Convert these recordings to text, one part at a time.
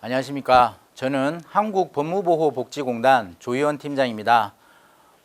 안녕하십니까. 저는 한국법무보호복지공단 조희원 팀장입니다.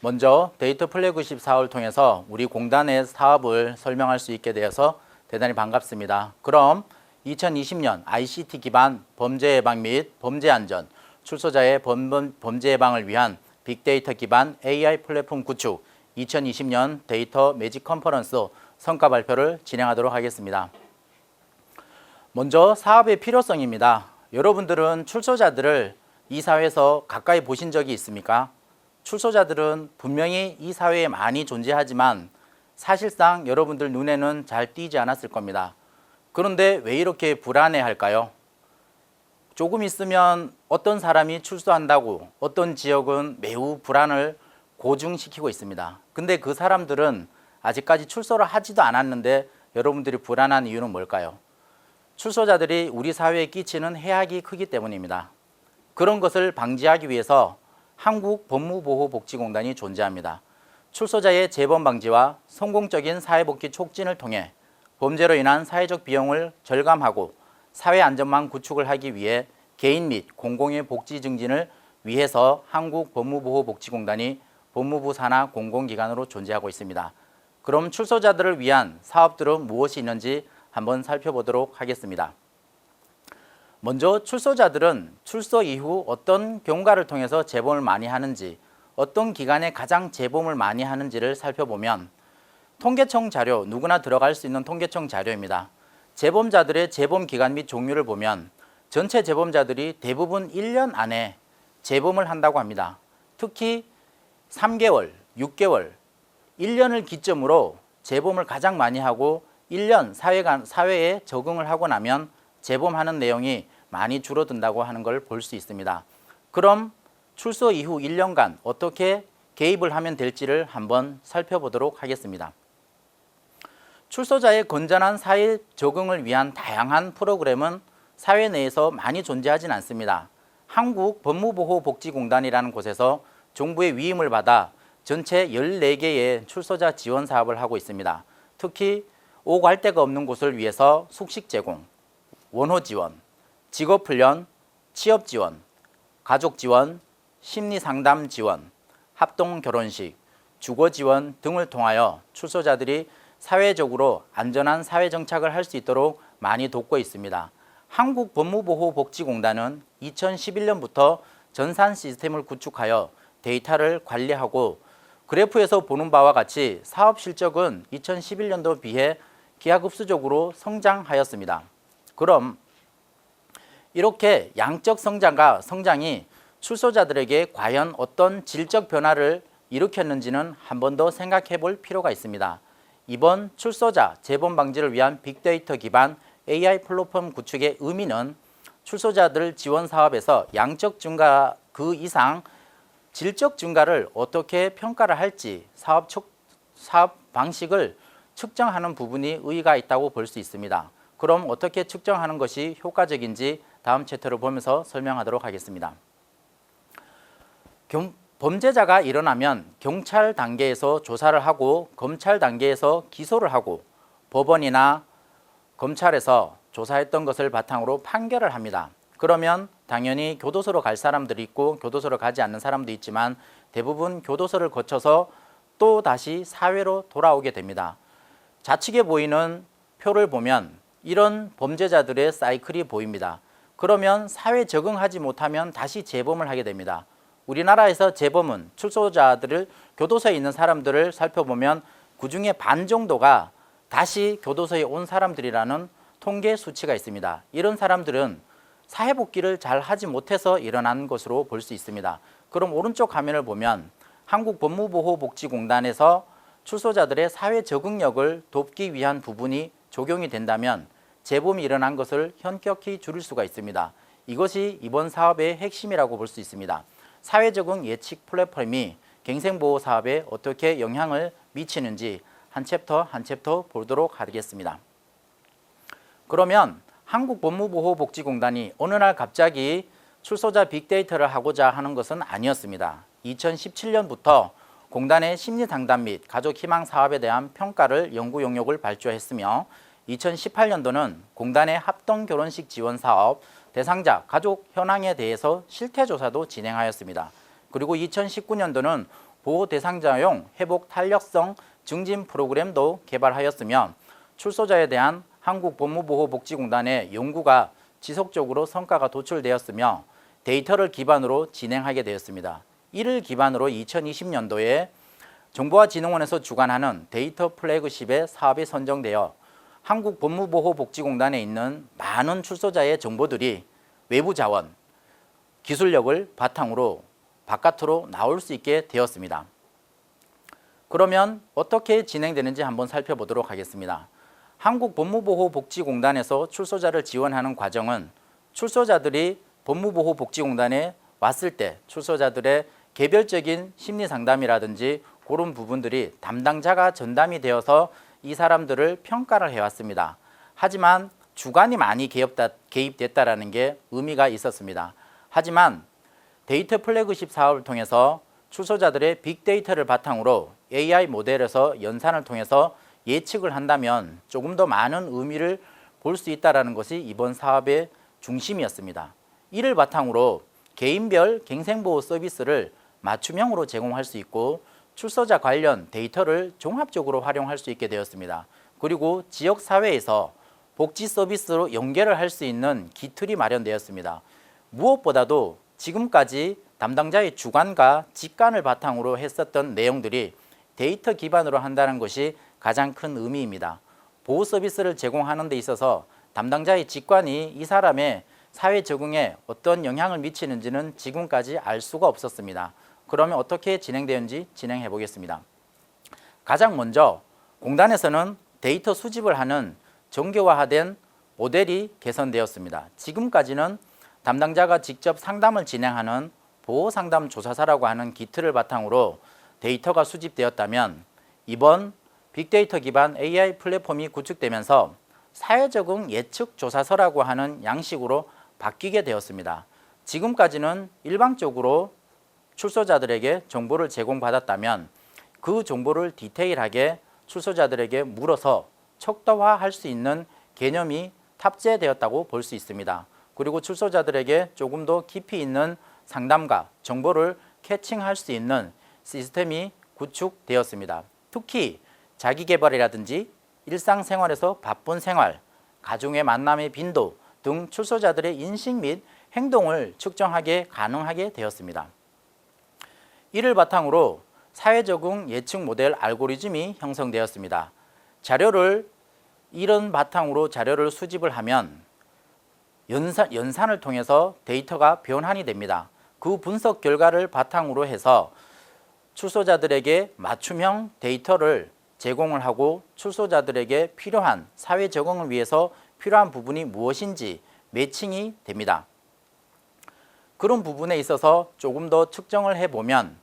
먼저 데이터 플래그십 사업을 통해서 우리 공단의 사업을 설명할 수 있게 되어서 대단히 반갑습니다. 그럼 2020년 ICT 기반 범죄 예방 및 범죄 안전, 출소자의 범죄 예방을 위한 빅데이터 기반 AI 플랫폼 구축 2020년 데이터 매직 컨퍼런스 성과 발표를 진행하도록 하겠습니다. 먼저 사업의 필요성입니다. 여러분들은 출소자들을 이 사회에서 가까이 보신 적이 있습니까? 출소자들은 분명히 이 사회에 많이 존재하지만 사실상 여러분들 눈에는 잘 띄지 않았을 겁니다. 그런데 왜 이렇게 불안해할까요? 조금 있으면 어떤 사람이 출소한다고 어떤 지역은 매우 불안을 고증시키고 있습니다. 근데 그 사람들은 아직까지 출소를 하지도 않았는데 여러분들이 불안한 이유는 뭘까요? 출소자들이 우리 사회에 끼치는 해악이 크기 때문입니다. 그런 것을 방지하기 위해서 한국법무보호복지공단이 존재합니다. 출소자의 재범 방지와 성공적인 사회복귀 촉진을 통해 범죄로 인한 사회적 비용을 절감하고 사회 안전망 구축을 하기 위해 개인 및 공공의 복지 증진을 위해서 한국법무보호복지공단이 법무부 산하 공공기관으로 존재하고 있습니다. 그럼 출소자들을 위한 사업들은 무엇이 있는지 한번 살펴보도록 하겠습니다. 먼저 출소자들은 출소 이후 어떤 경과를 통해서 재범을 많이 하는지, 어떤 기간에 가장 재범을 많이 하는지를 살펴보면 통계청 자료, 누구나 들어갈 수 있는 통계청 자료입니다. 재범자들의 재범 기간 및 종류를 보면 전체 재범자들이 대부분 1년 안에 재범을 한다고 합니다. 특히 3개월, 6개월, 1년을 기점으로 재범을 가장 많이 하고 1년 사회에 적응을 하고 나면 재범하는 내용이 많이 줄어든다고 하는 걸 볼 수 있습니다. 그럼 출소 이후 1년간 어떻게 개입을 하면 될지를 한번 살펴보도록 하겠습니다. 출소자의 건전한 사회 적응을 위한 다양한 프로그램은 사회 내에서 많이 존재하진 않습니다. 한국법무보호복지공단이라는 곳에서 정부의 위임을 받아 전체 14개의 출소자 지원 사업을 하고 있습니다. 특히 오고 갈 데가 없는 곳을 위해서 숙식 제공, 원호 지원, 직업 훈련, 취업 지원, 가족 지원, 심리 상담 지원, 합동 결혼식, 주거 지원 등을 통하여 출소자들이 사회적으로 안전한 사회 정착을 할 수 있도록 많이 돕고 있습니다. 한국법무보호복지공단은 2011년부터 전산 시스템을 구축하여 데이터를 관리하고 그래프에서 보는 바와 같이 사업 실적은 2011년도 비해 기하급수적으로 성장하였습니다. 그럼 이렇게 양적 성장이 출소자들에게 과연 어떤 질적 변화를 일으켰는지는 한 번 더 생각해 볼 필요가 있습니다. 이번 출소자 재범 방지를 위한 빅데이터 기반 AI 플랫폼 구축의 의미는 출소자들 지원 사업에서 양적 증가 그 이상 질적 증가를 어떻게 평가를 할지 사업 방식을 측정하는 부분이 의의가 있다고 볼 수 있습니다. 그럼 어떻게 측정하는 것이 효과적인지 다음 챕터를 보면서 설명하도록 하겠습니다. 범죄자가 일어나면 경찰 단계에서 조사를 하고 검찰 단계에서 기소를 하고 법원이나 검찰에서 조사했던 것을 바탕으로 판결을 합니다. 그러면 당연히 교도소로 갈 사람들이 있고 교도소로 가지 않는 사람도 있지만 대부분 교도소를 거쳐서 또 다시 사회로 돌아오게 됩니다. 좌측에 보이는 표를 보면 이런 범죄자들의 사이클이 보입니다. 그러면 사회 적응하지 못하면 다시 재범을 하게 됩니다. 우리나라에서 재범은 출소자들을 교도소에 있는 사람들을 살펴보면 그중에 반 정도가 다시 교도소에 온 사람들이라는 통계 수치가 있습니다. 이런 사람들은 사회복귀를 잘 하지 못해서 일어난 것으로 볼 수 있습니다. 그럼 오른쪽 화면을 보면 한국법무보호복지공단에서 출소자들의 사회 적응력을 돕기 위한 부분이 적용이 된다면 재범이 일어난 것을 현격히 줄일 수가 있습니다. 이것이 이번 사업의 핵심이라고 볼 수 있습니다. 사회 적응 예측 플랫폼이 갱생보호 사업에 어떻게 영향을 미치는지 한 챕터 한 챕터 보도록 하겠습니다. 그러면 한국법무보호복지공단이 어느 날 갑자기 출소자 빅데이터를 하고자 하는 것은 아니었습니다. 2017년부터 공단의 심리상담 및 가족희망 사업에 대한 평가를 연구 용역을 발주했으며 2018년도는 공단의 합동 결혼식 지원 사업 대상자 가족 현황에 대해서 실태 조사도 진행하였습니다. 그리고 2019년도는 보호 대상자용 회복 탄력성 증진 프로그램도 개발하였으며 출소자에 대한 한국법무보호복지공단의 연구가 지속적으로 성과가 도출되었으며 데이터를 기반으로 진행하게 되었습니다. 이를 기반으로 2020년도에 정보화진흥원에서 주관하는 데이터 플래그십의 사업이 선정되어 한국법무보호복지공단에 있는 많은 출소자의 정보들이 외부 자원, 기술력을 바탕으로 바깥으로 나올 수 있게 되었습니다. 그러면 어떻게 진행되는지 한번 살펴보도록 하겠습니다. 한국법무보호복지공단에서 출소자를 지원하는 과정은 출소자들이 법무보호복지공단에 왔을 때 출소자들의 개별적인 심리상담이라든지 그런 부분들이 담당자가 전담이 되어서 이 사람들을 평가를 해왔습니다. 하지만 주관이 많이 개입됐다라는 게 의미가 있었습니다. 하지만 데이터 플래그십 사업을 통해서 출소자들의 빅데이터를 바탕으로 AI 모델에서 연산을 통해서 예측을 한다면 조금 더 많은 의미를 볼 수 있다는 것이 이번 사업의 중심이었습니다. 이를 바탕으로 개인별 갱생보호 서비스를 맞춤형으로 제공할 수 있고 출소자 관련 데이터를 종합적으로 활용할 수 있게 되었습니다. 그리고 지역사회에서 복지 서비스로 연계를 할 수 있는 기틀이 마련되었습니다. 무엇보다도 지금까지 담당자의 주관과 직관을 바탕으로 했었던 내용들이 데이터 기반으로 한다는 것이 가장 큰 의미입니다. 보호 서비스를 제공하는 데 있어서 담당자의 직관이 이 사람의 사회 적응에 어떤 영향을 미치는지는 지금까지 알 수가 없었습니다. 그러면 어떻게 진행되는지 진행해 보겠습니다. 가장 먼저 공단에서는 데이터 수집을 하는 정교화된 모델이 개선되었습니다. 지금까지는 담당자가 직접 상담을 진행하는 보호상담조사사라고 하는 기틀을 바탕으로 데이터가 수집되었다면 이번 빅데이터 기반 AI 플랫폼이 구축되면서 사회적응 예측 조사서라고 하는 양식으로 바뀌게 되었습니다. 지금까지는 일방적으로 출소자들에게 정보를 제공받았다면 그 정보를 디테일하게 출소자들에게 물어서 척도화할 수 있는 개념이 탑재되었다고 볼 수 있습니다. 그리고 출소자들에게 조금 더 깊이 있는 상담과 정보를 캐칭할 수 있는 시스템이 구축되었습니다. 특히 자기개발이라든지 일상생활에서 바쁜 생활, 가족의 만남의 빈도 등 출소자들의 인식 및 행동을 측정하게 가능하게 되었습니다. 이를 바탕으로 사회적응 예측 모델 알고리즘이 형성되었습니다. 이런 바탕으로 자료를 수집을 하면 연산을 통해서 데이터가 변환이 됩니다. 그 분석 결과를 바탕으로 해서 출소자들에게 맞춤형 데이터를 제공을 하고 출소자들에게 필요한 사회 적응을 위해서 필요한 부분이 무엇인지 매칭이 됩니다. 그런 부분에 있어서 조금 더 측정을 해보면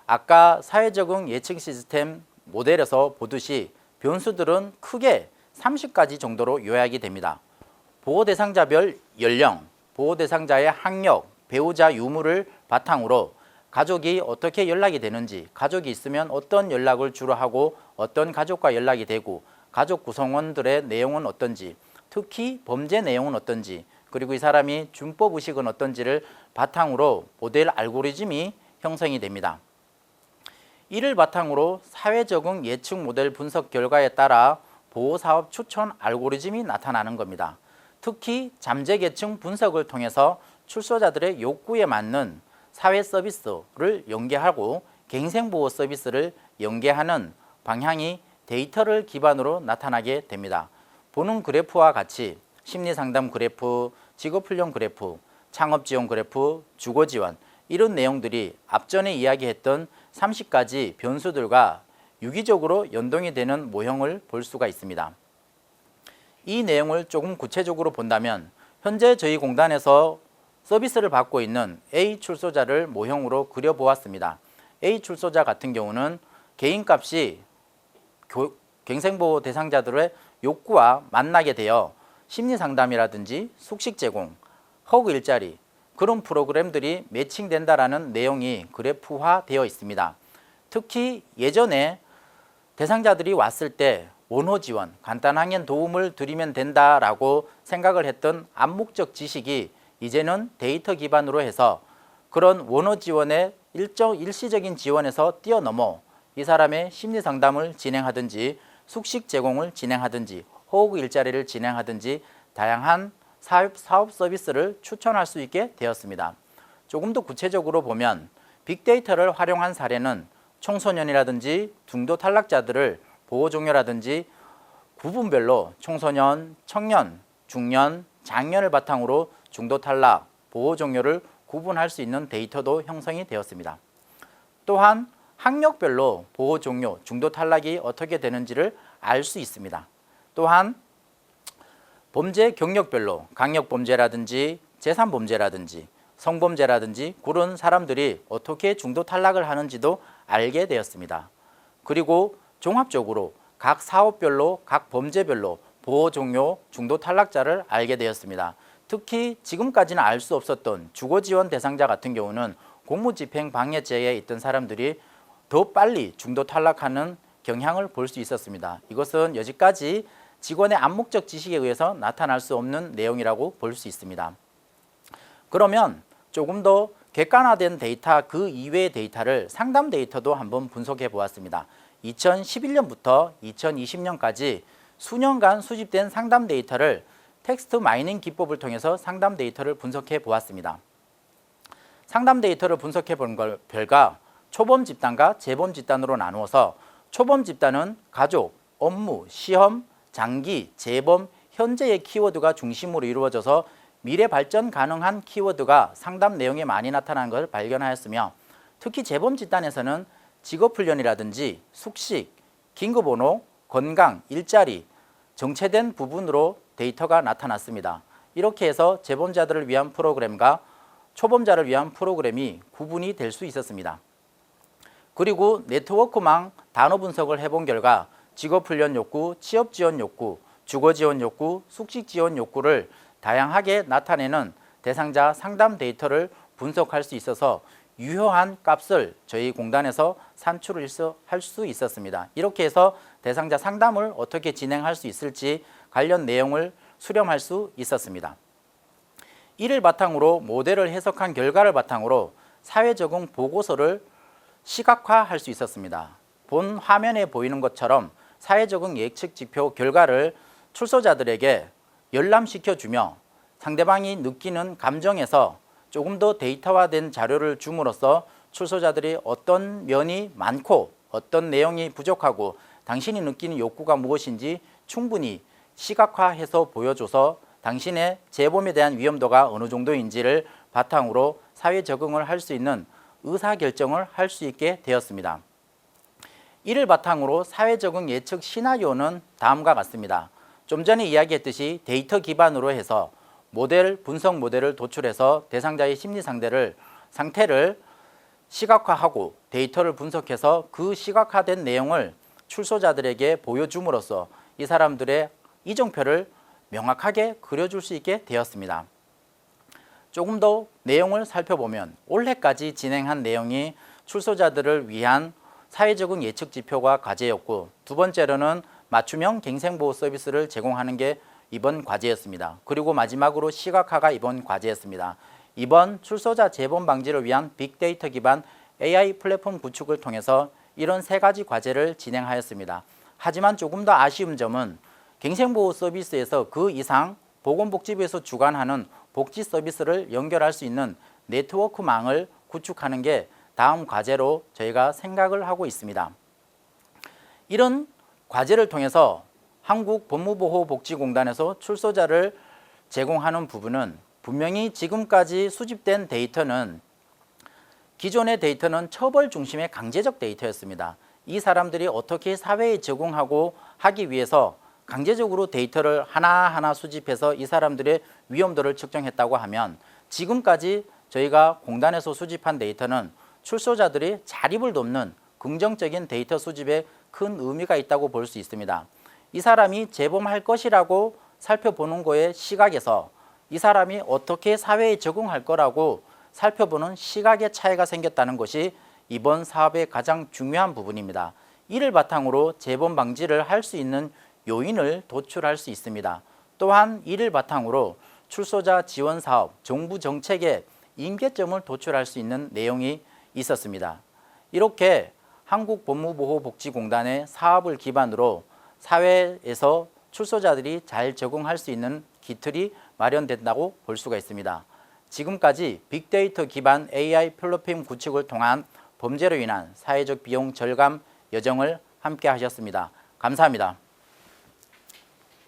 아까 사회 적응 예측 시스템 모델에서 보듯이 변수들은 크게 30가지 정도로 요약이 됩니다. 보호 대상자별 연령, 보호 대상자의 학력, 배우자 유무를 바탕으로 가족이 어떻게 연락이 되는지, 가족이 있으면 어떤 연락을 주로 하고 어떤 가족과 연락이 되고 가족 구성원들의 내용은 어떤지, 특히 범죄 내용은 어떤지, 그리고 이 사람이 준법 의식은 어떤지를 바탕으로 모델 알고리즘이 형성이 됩니다. 이를 바탕으로 사회 적응 예측 모델 분석 결과에 따라 보호사업 추천 알고리즘이 나타나는 겁니다. 특히 잠재계층 분석을 통해서 출소자들의 욕구에 맞는 사회 서비스를 연계하고 갱생보호 서비스를 연계하는 방향이 데이터를 기반으로 나타나게 됩니다. 보는 그래프와 같이 심리상담 그래프, 직업훈련 그래프, 창업지원 그래프, 주거지원 이런 내용들이 앞전에 이야기했던 30가지 변수들과 유기적으로 연동이 되는 모형을 볼 수가 있습니다. 이 내용을 조금 구체적으로 본다면 현재 저희 공단에서 서비스를 받고 있는 A 출소자를 모형으로 그려보았습니다. A 출소자 같은 경우는 개인값이 갱생보호 대상자들의 욕구와 만나게 되어 심리상담이라든지 숙식 제공, 허그 일자리 그런 프로그램들이 매칭된다라는 내용이 그래프화되어 있습니다. 특히 예전에 대상자들이 왔을 때 원호 지원, 간단하게 도움을 드리면 된다라고 생각을 했던 암묵적 지식이 이제는 데이터 기반으로 해서 그런 원호 지원의 일시적인 지원에서 뛰어넘어 이 사람의 심리 상담을 진행하든지 숙식 제공을 진행하든지 호흡 일자리를 진행하든지 다양한 사업 서비스를 추천할 수 있게 되었습니다. 조금 더 구체적으로 보면 빅데이터를 활용한 사례는 청소년이라든지 중도 탈락자들을 보호 종료라든지 구분별로 청소년, 청년, 중년, 장년을 바탕으로 중도 탈락, 보호 종료를 구분할 수 있는 데이터도 형성이 되었습니다. 또한 학력별로 보호 종료, 중도 탈락이 어떻게 되는지를 알 수 있습니다. 또한 범죄 경력별로 강력범죄라든지 재산범죄라든지 성범죄라든지 그런 사람들이 어떻게 중도 탈락을 하는지도 알게 되었습니다. 그리고 종합적으로 각 사업별로 각 범죄별로 보호 종료, 중도 탈락자를 알게 되었습니다. 특히 지금까지는 알 수 없었던 주거 지원 대상자 같은 경우는 공무집행 방해죄에 있던 사람들이 더 빨리 중도 탈락하는 경향을 볼 수 있었습니다. 이것은 여지까지 직원의 암묵적 지식에 의해서 나타날 수 없는 내용이라고 볼 수 있습니다. 그러면 조금 더 객관화된 데이터 그 이외의 데이터를 상담 데이터도 한번 분석해 보았습니다. 2011년부터 2020년까지 수년간 수집된 상담 데이터를 텍스트 마이닝 기법을 통해서 상담 데이터를 분석해 보았습니다. 상담 데이터를 분석해 본 결과 초범 집단과 재범 집단으로 나누어서 초범 집단은 가족, 업무, 시험, 장기, 재범, 현재의 키워드가 중심으로 이루어져서 미래 발전 가능한 키워드가 상담 내용에 많이 나타나는 것을 발견하였으며 특히 재범 집단에서는 직업훈련이라든지 숙식, 긴급번호, 건강, 일자리, 정체된 부분으로 데이터가 나타났습니다. 이렇게 해서 재범자들을 위한 프로그램과 초범자를 위한 프로그램이 구분이 될 수 있었습니다. 그리고 네트워크망 단어 분석을 해본 결과 직업훈련 욕구, 취업지원 욕구, 주거지원 욕구, 숙식지원 욕구를 다양하게 나타내는 대상자 상담 데이터를 분석할 수 있어서 유효한 값을 저희 공단에서 산출을 할 수 있었습니다. 이렇게 해서 대상자 상담을 어떻게 진행할 수 있을지 관련 내용을 수렴할 수 있었습니다. 이를 바탕으로 모델을 해석한 결과를 바탕으로 사회적응 보고서를 시각화할 수 있었습니다. 본 화면에 보이는 것처럼 사회적응 예측 지표 결과를 출소자들에게 열람시켜주며 상대방이 느끼는 감정에서 조금 더 데이터화된 자료를 줌으로써 출소자들이 어떤 면이 많고 어떤 내용이 부족하고 당신이 느끼는 욕구가 무엇인지 충분히 시각화해서 보여줘서 당신의 재범에 대한 위험도가 어느 정도인지를 바탕으로 사회 적응을 할 수 있는 의사결정을 할 수 있게 되었습니다. 이를 바탕으로 사회 적응 예측 시나리오는 다음과 같습니다. 좀 전에 이야기했듯이 데이터 기반으로 해서 분석 모델을 도출해서 대상자의 심리 상태를 시각화하고 데이터를 분석해서 그 시각화된 내용을 출소자들에게 보여줌으로써 이 사람들의 이정표를 명확하게 그려줄 수 있게 되었습니다. 조금 더 내용을 살펴보면 올해까지 진행한 내용이 출소자들을 위한 사회적응 예측 지표가 과제였고 두 번째로는 맞춤형 갱생보호 서비스를 제공하는 게 이번 과제였습니다. 그리고 마지막으로 시각화가 이번 과제였습니다. 이번 출소자 재범 방지를 위한 빅데이터 기반 AI 플랫폼 구축을 통해서 이런 세 가지 과제를 진행하였습니다. 하지만 조금 더 아쉬운 점은 갱생보호 서비스에서 그 이상 보건복지부에서 주관하는 복지 서비스를 연결할 수 있는 네트워크망을 구축하는 게 다음 과제로 저희가 생각을 하고 있습니다. 이런 과제를 통해서 한국법무보호복지공단에서 출소자를 제공하는 부분은 분명히 지금까지 수집된 데이터는 기존의 데이터는 처벌 중심의 강제적 데이터였습니다. 이 사람들이 어떻게 사회에 적응하고 하기 위해서 강제적으로 데이터를 하나하나 수집해서 이 사람들의 위험도를 측정했다고 하면 지금까지 저희가 공단에서 수집한 데이터는 출소자들이 자립을 돕는 긍정적인 데이터 수집에 큰 의미가 있다고 볼 수 있습니다. 이 사람이 재범할 것이라고 살펴보는 거의 시각에서 이 사람이 어떻게 사회에 적응할 거라고 살펴보는 시각의 차이가 생겼다는 것이 이번 사업의 가장 중요한 부분입니다. 이를 바탕으로 재범 방지를 할 수 있는 요인을 도출할 수 있습니다. 또한 이를 바탕으로 출소자 지원 사업, 정부 정책의 임계점을 도출할 수 있는 내용이 있었습니다. 이렇게 한국법무보호복지공단의 사업을 기반으로 사회에서 출소자들이 잘 적응할 수 있는 기틀이 마련된다고 볼 수가 있습니다. 지금까지 빅데이터 기반 AI 플랫폼 구축을 통한 범죄로 인한 사회적 비용 절감 여정을 함께 하셨습니다. 감사합니다.